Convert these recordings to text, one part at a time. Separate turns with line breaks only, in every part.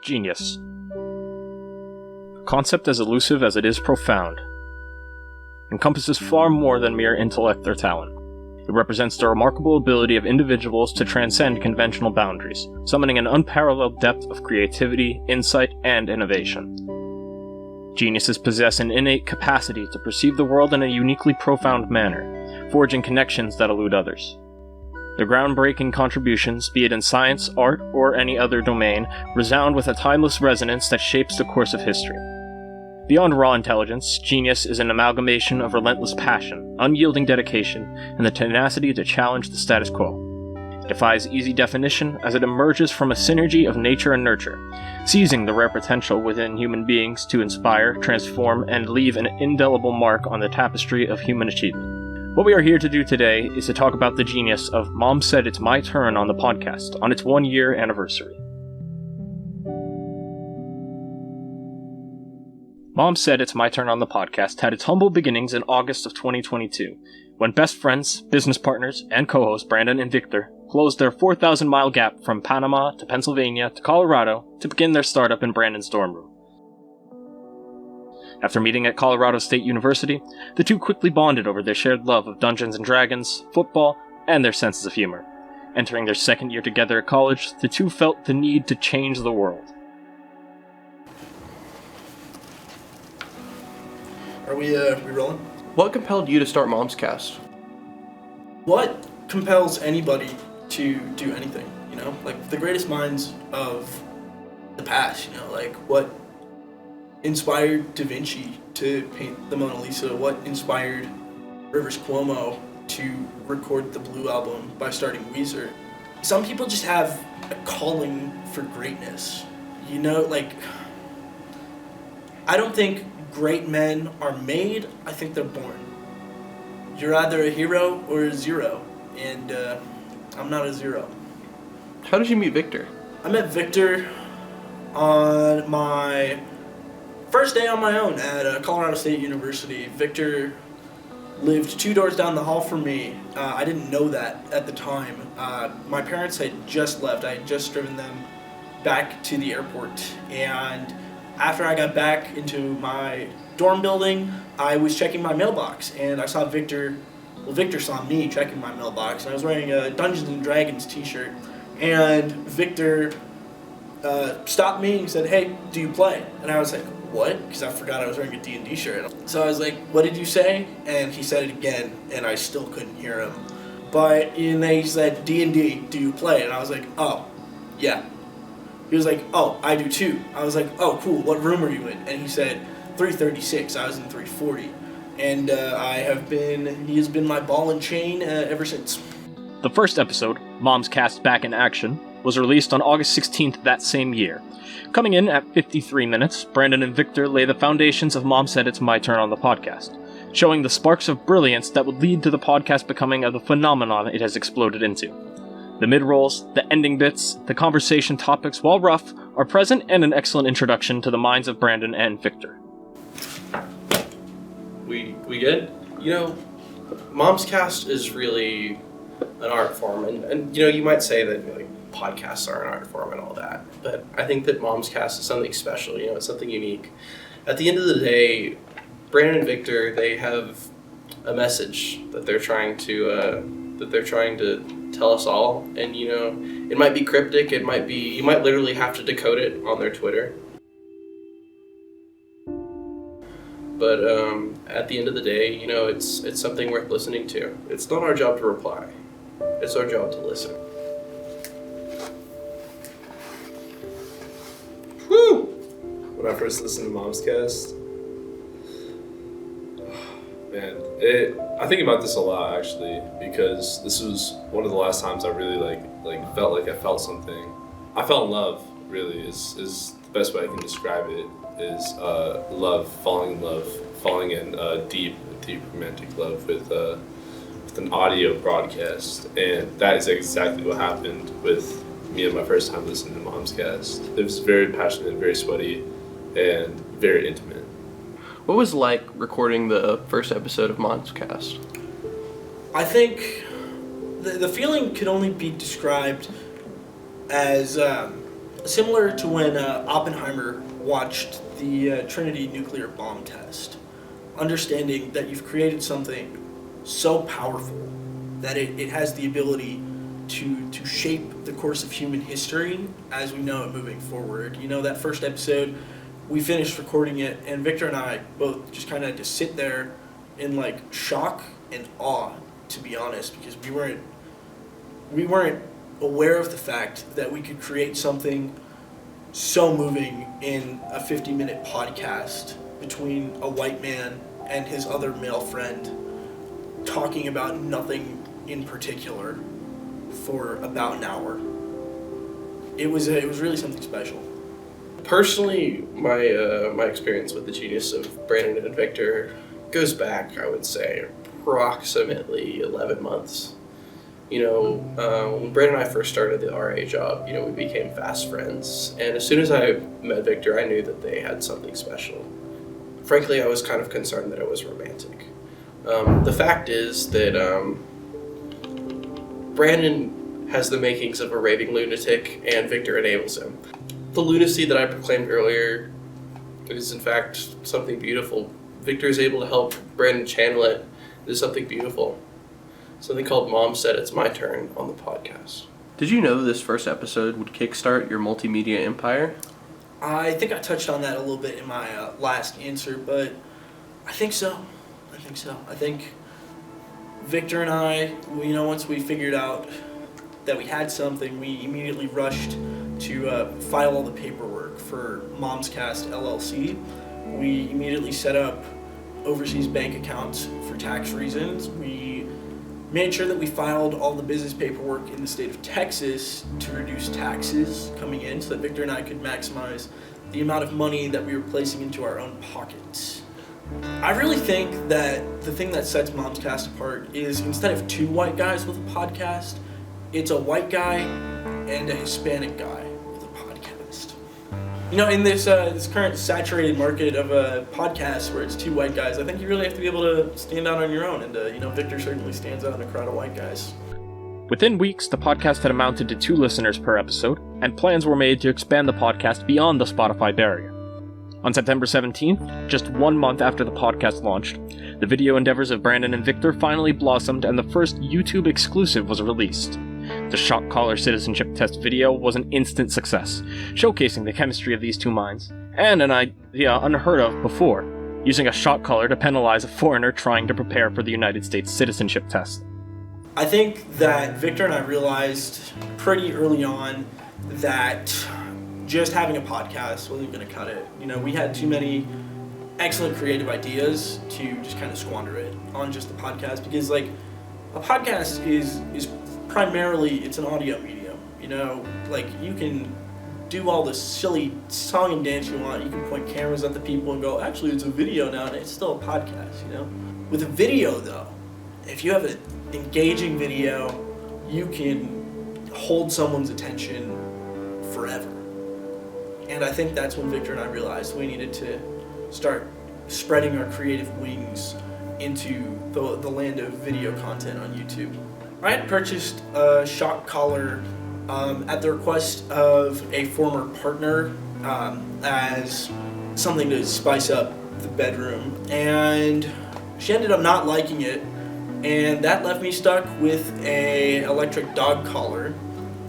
Genius. A concept as elusive as it is profound. Encompasses far more than mere intellect or talent. It represents the remarkable ability of individuals to transcend conventional boundaries, summoning an unparalleled depth of creativity, insight, and innovation. Geniuses possess an innate capacity to perceive the world in a uniquely profound manner, forging connections that elude others. Their groundbreaking contributions, be it in science, art, or any other domain, resound with a timeless resonance that shapes the course of history. Beyond raw intelligence, genius is an amalgamation of relentless passion, unyielding dedication, and the tenacity to challenge the status quo. It defies easy definition as it emerges from a synergy of nature and nurture, seizing the rare potential within human beings to inspire, transform, and leave an indelible mark on the tapestry of human achievement. What we are here to do today is to talk about the genius of Mom Said It's My Turn on the podcast, on its 1-year anniversary. Mom Said It's My Turn on the podcast had its humble beginnings in August of 2022, when best friends, business partners, and co-hosts Brandon and Victor closed their 4,000-mile gap from Panama to Pennsylvania to Colorado to begin their startup in Brandon's dorm room. After meeting at Colorado State University, the two quickly bonded over their shared love of Dungeons & Dragons, football, and their senses of humor. Entering their second year together at college, the two felt the need to change the world.
Are we rolling?
What compelled you to start Momscast?
What compels anybody to do anything, you know? Like, the greatest minds of the past, you know? Like, what inspired Da Vinci to paint the Mona Lisa? What inspired Rivers Cuomo to record the Blue Album by starting Weezer? Some people just have a calling for greatness, you know? Like, I don't think great men are made, I think they're born. You're either a hero or a zero, and I'm not a zero.
How did you meet Victor?
I met Victor on my first day on my own at Colorado State University. Victor lived 2 doors down the hall from me. I didn't know that at the time. My parents had just left. I had just driven them back to the airport, and after I got back into my dorm building, I was checking my mailbox, and I saw Victor. Well, Victor saw me checking my mailbox, and I was wearing a Dungeons & Dragons t-shirt, and Victor stopped me and said, "Hey, do you play?" And I was like, "What?" Because I forgot I was wearing a D&D shirt. So I was like, "What did you say?" And he said it again, and I still couldn't hear him. And then he said, "D&D, do you play?" And I was like, "Oh, yeah." He was like, "Oh, I do too." I was like, "Oh, cool, what room are you in?" And he said, 336, I was in 340. And he has been my ball and chain ever since.
The first episode, Momscast Back in Action, was released on August 16th that same year. Coming in at 53 minutes, Brandon and Victor lay the foundations of Mom Said It's My Turn on the podcast, showing the sparks of brilliance that would lead to the podcast becoming the phenomenon it has exploded into. The mid-rolls, the ending bits, the conversation topics, while rough, are present and an excellent introduction to the minds of Brandon and Victor.
We good? You know, Momscast is really an art form, and you know, you might say that like podcasts are an art form and all that, but I think that Momscast is something special. You know, it's something unique. At the end of the day, Brandon and Victor, they have a message that they're trying to tell us all, and you know, it might be cryptic. You might literally have to decode it on their Twitter. But at the end of the day, you know, it's something worth listening to. It's not our job to reply. It's our job to listen.
Woo! When I first listened to Momscast, man, I think about this a lot actually, because this was one of the last times I really like felt like I felt something. I fell in love, really, is the best way I can describe it. Is falling in love falling in deep romantic love with an audio broadcast, and that is exactly what happened with me and my first time listening to Momscast. It was very passionate, very sweaty, and very intimate.
What was it like recording the first episode of Momscast?
I think the feeling could only be described as similar to when Oppenheimer watched the Trinity nuclear bomb test. Understanding that you've created something so powerful that it has the ability to shape the course of human history as we know it moving forward. You know, that first episode, we finished recording it, and Victor and I both just kind of had to sit there in like shock and awe, to be honest, because we weren't aware of the fact that we could create something so moving in a 50-minute podcast between a white man and his other male friend talking about nothing in particular for about an hour. It was really something special.
Personally, my experience with the genius of Brandon and Victor goes back, I would say, approximately 11 months. You know, when Brandon and I first started the RA job, you know, we became fast friends. And as soon as I met Victor, I knew that they had something special. Frankly, I was kind of concerned that it was romantic. The fact is that Brandon has the makings of a raving lunatic, and Victor enables him. The lunacy that I proclaimed earlier is, in fact, something beautiful. Victor is able to help Brandon channel it into something beautiful. Something called Mom Said It's My Turn on the podcast. Did you know this first episode would kickstart your multimedia empire?
I think I touched on that a little bit in my last answer, but I think so. I think Victor and I, you know, once we figured out that we had something, we immediately rushed to file all the paperwork for Momscast LLC. We immediately set up overseas bank accounts for tax reasons. We made sure that we filed all the business paperwork in the state of Texas to reduce taxes coming in so that Victor and I could maximize the amount of money that we were placing into our own pockets. I really think that the thing that sets Momscast apart is instead of two white guys with a podcast, it's a white guy and a Hispanic guy with a podcast. You know, in this current saturated market of podcasts where it's two white guys, I think you really have to be able to stand out on your own, and you know, Victor certainly stands out in a crowd of white guys.
Within weeks, the podcast had amounted to 2 listeners per episode, and plans were made to expand the podcast beyond the Spotify barrier. On September 17th, just 1 month after the podcast launched, the video endeavors of Brandon and Victor finally blossomed and the first YouTube exclusive was released. The shock collar citizenship test video was an instant success, showcasing the chemistry of these two minds, and an idea unheard of before, using a shock collar to penalize a foreigner trying to prepare for the United States citizenship test.
I think that Victor and I realized pretty early on that just having a podcast wasn't going to cut it. You know, we had too many excellent creative ideas to just kind of squander it on just the podcast, because like a podcast is primarily, it's an audio medium. You know, like you can do all this silly song and dance you want. You can point cameras at the people and go, actually it's a video now, and it's still a podcast, you know? With a video though, if you have an engaging video, you can hold someone's attention forever. And I think that's when Victor and I realized we needed to start spreading our creative wings into the land of video content on YouTube. I had purchased a shock collar at the request of a former partner as something to spice up the bedroom, and she ended up not liking it, and that left me stuck with a electric dog collar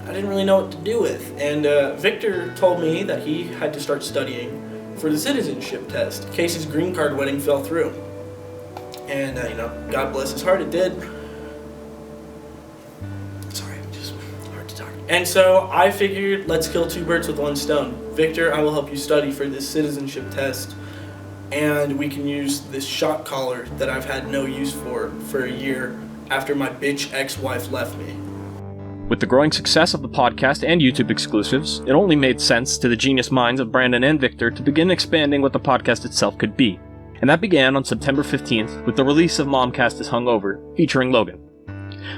I didn't really know what to do with. And Victor told me that he had to start studying for the citizenship test in case his green card wedding fell through. And, God bless his heart, it did. Sorry, just hard to talk. And so I figured, let's kill 2 birds with 1 stone. Victor, I will help you study for this citizenship test, and we can use this shock collar that I've had no use for a year after my bitch ex-wife left me.
With the growing success of the podcast and YouTube exclusives, it only made sense to the genius minds of Brandon and Victor to begin expanding what the podcast itself could be. And that began on September 15th with the release of Momcast is Hungover, featuring Logan.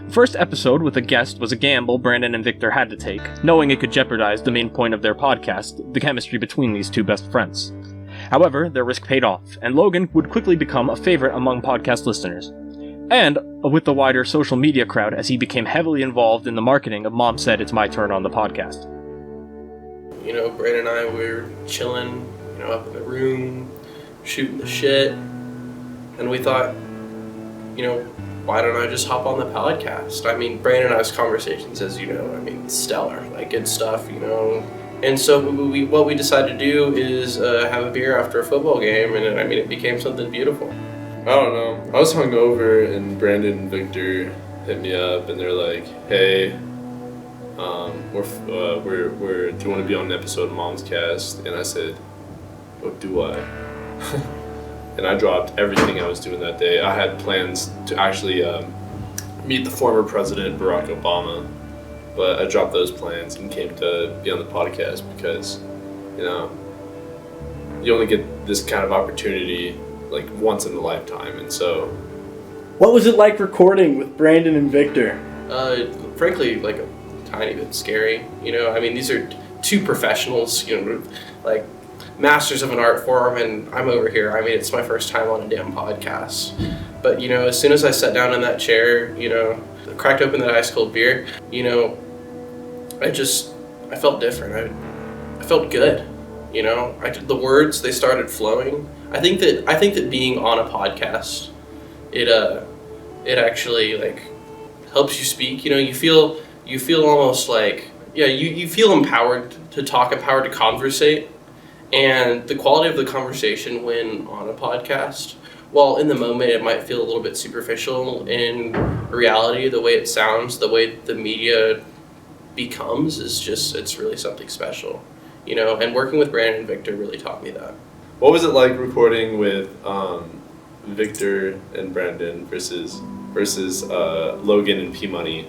The first episode with a guest was a gamble Brandon and Victor had to take, knowing it could jeopardize the main point of their podcast, the chemistry between these two best friends. However, their risk paid off, and Logan would quickly become a favorite among podcast listeners, and with the wider social media crowd as he became heavily involved in the marketing of Mom Said It's My Turn on the podcast.
You know, Brandon and I were chilling, up in the room, shooting the shit, and we thought, why don't I just hop on the podcast? I mean, Brandon and I's conversations, as you know, stellar, like good stuff, And so what we decided to do is have a beer after a football game, and it became something beautiful.
I don't know. I was hungover, and Brandon and Victor hit me up, and they're like, "Hey, we're do you want to be on an episode of Momscast?" And I said, "Oh, do I?" And I dropped everything I was doing that day. I had plans to actually meet the former president, Barack Obama, but I dropped those plans and came to be on the podcast because, you only get this kind of opportunity like once in a lifetime, and so.
What was it like recording with Brandon and Victor?
Frankly, like a tiny bit scary. These are two professionals, like masters of an art form, and I'm over here. It's my first time on a damn podcast. But, as soon as I sat down in that chair, cracked open that ice cold beer, I felt different. I felt good. The words, they started flowing. I think that being on a podcast, it actually like helps you speak. You feel almost like, you feel empowered to talk, empowered to conversate. And the quality of the conversation when on a podcast, while in the moment it might feel a little bit superficial, in reality, the way it sounds, the way the media becomes it's really something special, and working with Brandon and Victor really taught me that.
What was it like recording with Victor and Brandon versus Logan and P Money?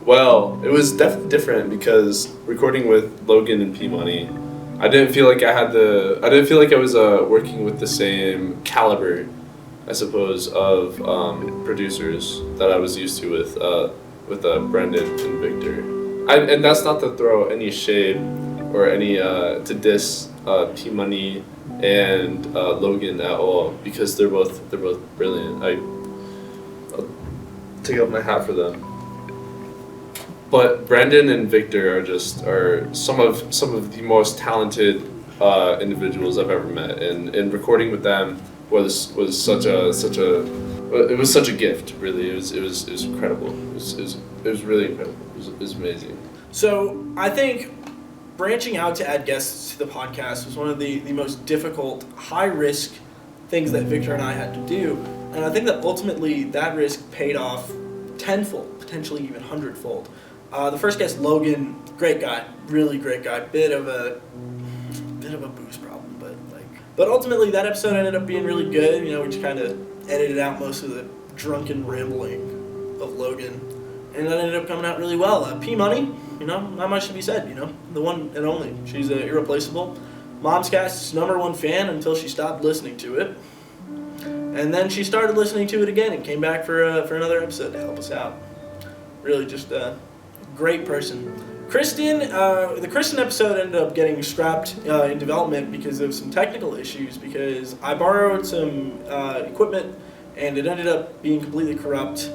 Well, it was definitely different because recording with Logan and P Money, I didn't feel like I was working with the same caliber, I suppose, of producers that I was used to with Brandon and Victor. And that's not to throw any shade or any to diss P Money and Logan at all, because they're both brilliant. I'll take off my hat for them. But Brandon and Victor are some of the most talented individuals I've ever met, and recording with them was such a gift. Really, it was incredible. It was really incredible. It was amazing.
So I think branching out to add guests to the podcast was one of the most difficult, high-risk things that Victor and I had to do. And I think that ultimately that risk paid off tenfold, potentially even hundredfold. The first guest, Logan, great guy, really great guy. Bit of a booze problem, but ultimately that episode ended up being really good. We just kind of edited out most of the drunken rambling of Logan, and that ended up coming out really well. P Money, not much to be said. The one and only. She's irreplaceable. Momscast's #1 fan until she stopped listening to it, and then she started listening to it again and came back for another episode to help us out. Really, just great person. Kristen, the Kristen episode ended up getting scrapped in development because of some technical issues, because I borrowed some equipment and it ended up being completely corrupt.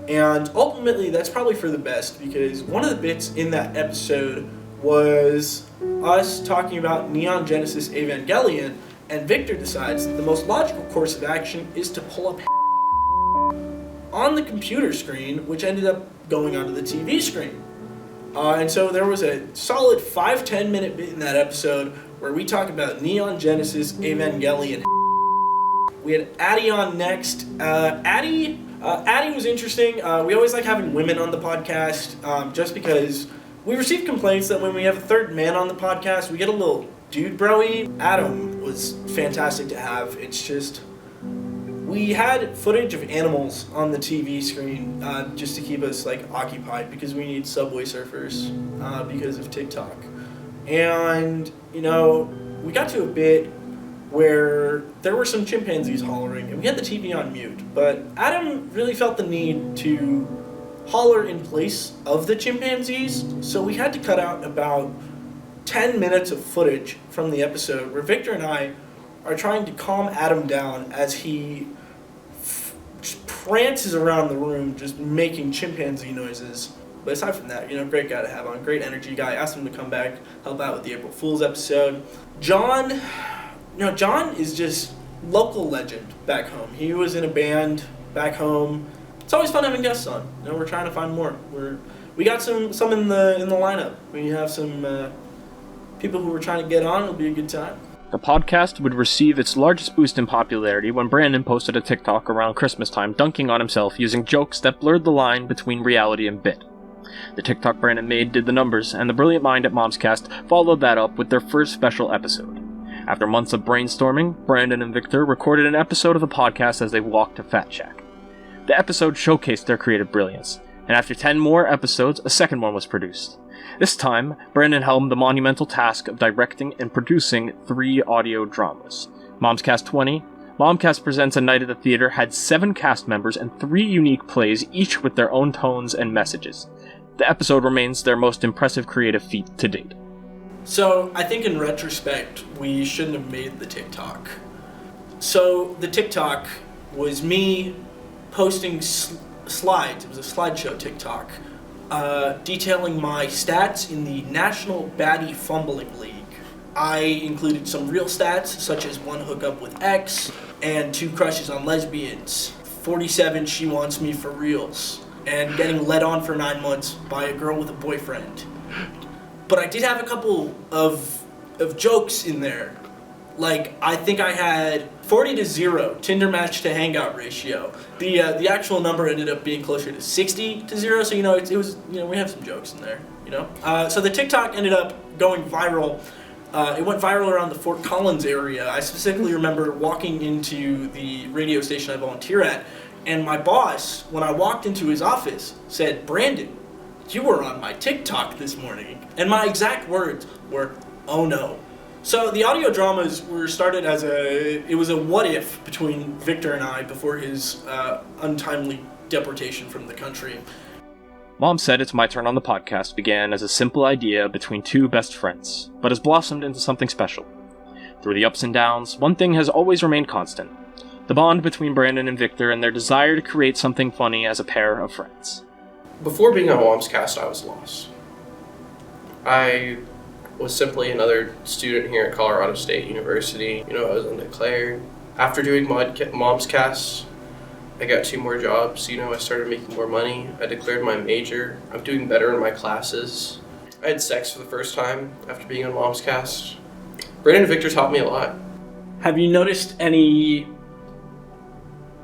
And ultimately, that's probably for the best, because one of the bits in that episode was us talking about Neon Genesis Evangelion, and Victor decides that the most logical course of action is to pull up on the computer screen, which ended up going onto the TV screen. And so there was a solid 5-10 minute bit in that episode where we talk about Neon Genesis Evangelion. We had Addie on next. Addie was interesting. We always like having women on the podcast, just because we receive complaints that when we have a third man on the podcast, we get a little dude bro-y. Adam was fantastic to have. It's just, we had footage of animals on the TV screen just to keep us occupied, because we need Subway Surfers because of TikTok. And we got to a bit where there were some chimpanzees hollering, and we had the TV on mute, but Adam really felt the need to holler in place of the chimpanzees, so we had to cut out about 10 minutes of footage from the episode where Victor and I are trying to calm Adam down as he just prances around the room just making chimpanzee noises. But aside from that, great guy to have on, great energy guy. Asked him to come back, help out with the April Fool's episode. John is just local legend back home. He was in a band back home. It's always fun having guests on. We're trying to find more. We got some in the lineup. We have some people who we're trying to get on. It'll be a good time.
The podcast would receive its largest boost in popularity when Brandon posted a TikTok around Christmas time dunking on himself using jokes that blurred the line between reality and bit. The TikTok Brandon made did the numbers, and the brilliant mind at Momscast followed that up with their first special episode. After months of brainstorming, Brandon and Victor recorded an episode of the podcast as they walked to Fat Shack. The episode showcased their creative brilliance, and after 10 more episodes, a second one was produced. This time, Brandon helmed the monumental task of directing and producing 3 audio dramas. Momscast 20, Momcast Presents a Night at the Theater had 7 cast members and 3 unique plays, each with their own tones and messages. The episode remains their most impressive creative feat to date.
So, I think in retrospect, we shouldn't have made the TikTok. So, the TikTok was me posting slides. It was a slideshow TikTok, detailing my stats in the National Baddie Fumbling League. I included some real stats, such as 1 hookup with X, and 2 crushes on lesbians, 47 she wants me for reals, and getting led on for 9 months by a girl with a boyfriend. But I did have a couple of jokes in there. Like, I think I had 40-0 Tinder match to hangout ratio. The actual number ended up being closer to 60-0, so it was we have some jokes in there, So the TikTok ended up going viral. It went viral around the Fort Collins area. I specifically remember walking into the radio station I volunteer at, and my boss, when I walked into his office, said, "Brandon, you were on my TikTok this morning." And my exact words were, "Oh no." So the audio dramas were started as it was a what if between Victor and I before his untimely deportation from the country.
Mom Said It's My Turn on the Podcast began as a simple idea between 2 best friends, but has blossomed into something special. Through the ups and downs, one thing has always remained constant: the bond between Brandon and Victor and their desire to create something funny as a pair of friends.
Before being on Momscast, I was lost. I was simply another student here at Colorado State University. I was undeclared. After doing Momscast, I got 2 more jobs. I started making more money. I declared my major. I'm doing better in my classes. I had sex for the first time after being on Momscast. Brandon and Victor taught me a lot.
Have you noticed any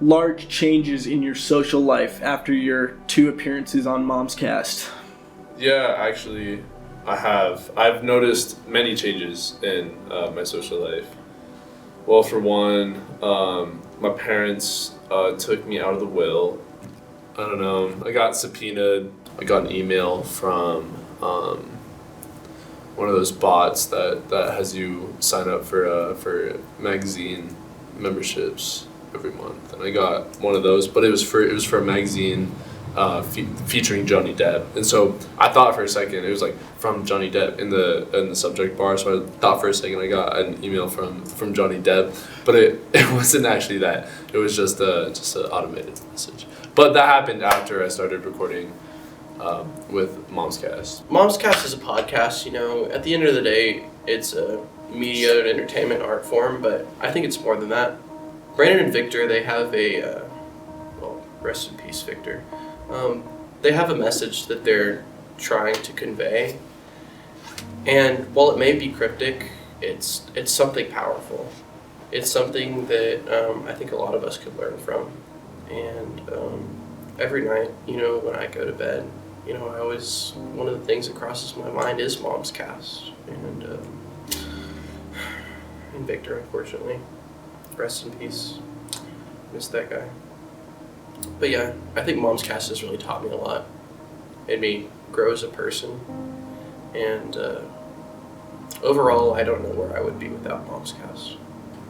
large changes in your social life after your 2 appearances on Momscast?
Yeah, actually, I have. I've noticed many changes in my social life. Well, for one, my parents took me out of the will. I don't know. I got subpoenaed. I got an email from one of those bots that has you sign up for magazine memberships every month, and I got one of those. But it was for a magazine featuring Johnny Depp, and so I thought for a second it was like from Johnny Depp in the subject bar. So I thought for a second I got an email from Johnny Depp, but it wasn't actually that. It was just an automated message. But that happened after I started recording with Momscast.
Momscast is a podcast. At the end of the day, it's a media and entertainment art form, but I think it's more than that. Brandon and Victor, they have a rest in peace, Victor. They have a message that they're trying to convey, and while it may be cryptic, it's something powerful. It's something that I think a lot of us could learn from. And every night, when I go to bed, I always, one of the things that crosses my mind is Momscast, and Victor, unfortunately, rest in peace. Miss that guy. But yeah, I think Momscast has really taught me a lot. Made me grow as a person. And overall, I don't know where I would be without Momscast.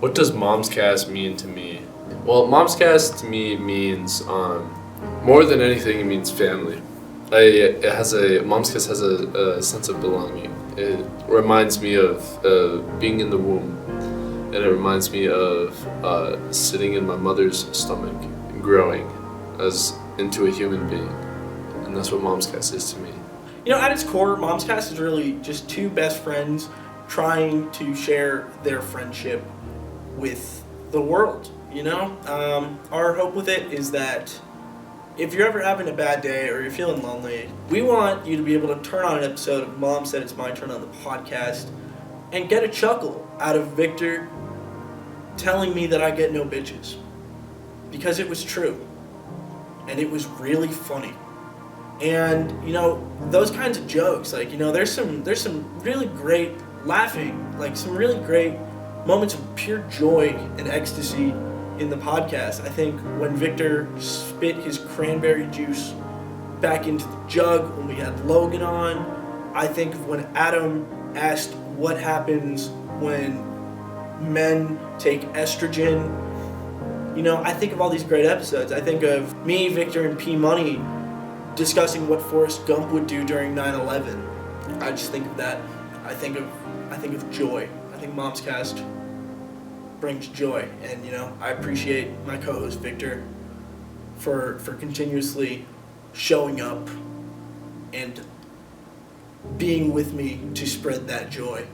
What does Momscast mean to me? Well, Momscast to me means more than anything. It means family. Momscast has a sense of belonging. It reminds me of being in the womb, and it reminds me of sitting in my mother's stomach and growing as into a human being, and that's what Momscast is to me.
You know, at its core, Momscast is really just two best friends trying to share their friendship with the world, you know? Our hope with it is that if you're ever having a bad day or you're feeling lonely, we want you to be able to turn on an episode of Mom Said It's My Turn on the podcast and get a chuckle out of Victor telling me that I get no bitches. Because it was true. And it was really funny. And, you know, those kinds of jokes, like, you know, there's some really great laughing, like some really great moments of pure joy and ecstasy in the podcast. I think when Victor spit his cranberry juice back into the jug when we had Logan on, I think of when Adam asked what happens when men take estrogen. You know, I think of all these great episodes. I think of me, Victor, and P Money discussing what Forrest Gump would do during 9/11. I just think of that. I think of joy. I think Momscast brings joy, and you know, I appreciate my co-host Victor for continuously showing up and being with me to spread that joy.